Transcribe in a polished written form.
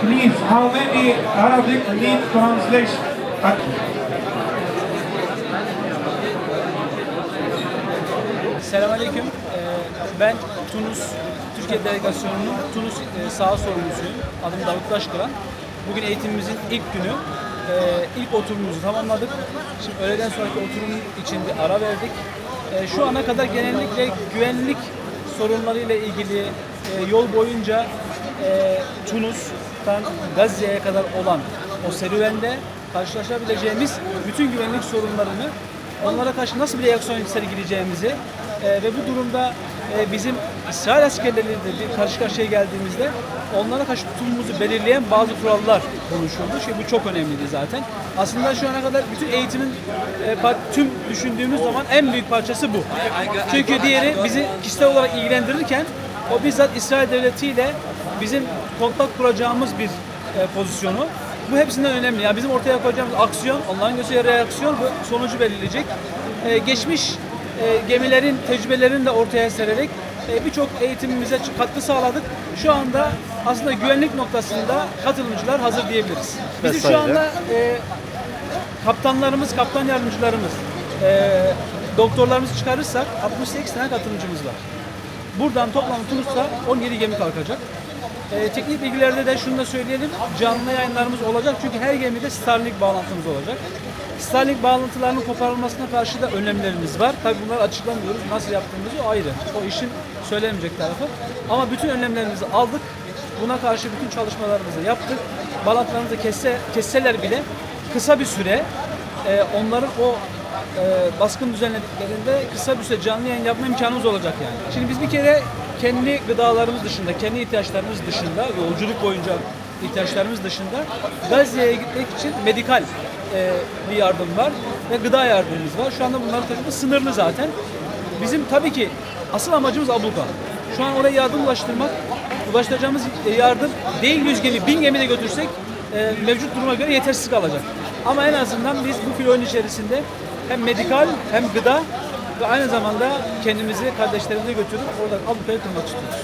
Please, how many Arabic need translation? Selamünaleyküm. Ben Tunus Türkiye Delegasyonu'nun Tunus saha sorumlusuyum. Adım Davut Taşkıran. Bugün eğitimimizin ilk günü. İlk oturumumuzu tamamladık. Şimdi öğleden sonraki oturum için bir ara verdik. Şu ana kadar genellikle güvenlik sorunlarıyla ilgili yol boyunca Tunus'tan Gazze'ye kadar olan o serüvende karşılaşabileceğimiz bütün güvenlik sorunlarını, onlara karşı nasıl bir reaksiyon sergileyeceğimizi ve bu durumda bizim İsrail askerleriyle bir karşı karşıya geldiğimizde onlara karşı tutumumuzu belirleyen bazı kurallar konuşuldu. Bu çok önemliydi zaten. Aslında şu ana kadar bütün eğitimin tüm düşündüğümüz zaman en büyük parçası bu. Çünkü diğeri bizi kişisel olarak ilgilendirirken o bizzat İsrail devletiyle bizim kontak kuracağımız bir pozisyonu. Bu hepsinden önemli. Yani bizim ortaya koyacağımız aksiyon, onların gösterdiği reaksiyon bu sonucu belirleyecek. Geçmiş gemilerin tecrübelerini de ortaya sererek birçok eğitimimize katkı sağladık. Şu anda aslında güvenlik noktasında katılımcılar hazır diyebiliriz. Bizim şu anda kaptanlarımız, kaptan yardımcılarımız, doktorlarımızı çıkarırsak 68 tane katılımcımız var. Buradan toplam Tunus'ta 17 gemi kalkacak. Teknik bilgilerde de şunu da söyleyelim, canlı yayınlarımız olacak çünkü her gemide Starlink bağlantımız olacak. Starlink bağlantılarının koparılmasına karşı da önlemlerimiz var. Tabii bunları açıklamıyoruz, nasıl yaptığımızı o ayrı. O işin söylenmeyecek tarafı. Ama bütün önlemlerimizi aldık, buna karşı bütün çalışmalarımızı yaptık. Bağlantılarımızı kesseler bile kısa bir süre onların o baskın düzenlediklerinde kısa bir süre canlı yayın yapma imkanımız olacak yani. Şimdi biz bir kere kendi gıdalarımız dışında, kendi ihtiyaçlarımız dışında, yolculuk boyunca ihtiyaçlarımız dışında Gazze'ye gitmek için medikal bir yardım var ve gıda yardımımız var. Şu anda bunların tabii sınırlı zaten. Bizim tabii ki asıl amacımız abluka. Şu an oraya yardım ulaştıracağımız yardım değil 100 gemi, 1000 gemi de götürsek mevcut duruma göre yetersiz kalacak. Ama en azından biz bu filonun içerisinde hem medikal hem gıda ve aynı zamanda kendimizi kardeşlerimize götürüp oradan ablukaya kırmak istiyoruz.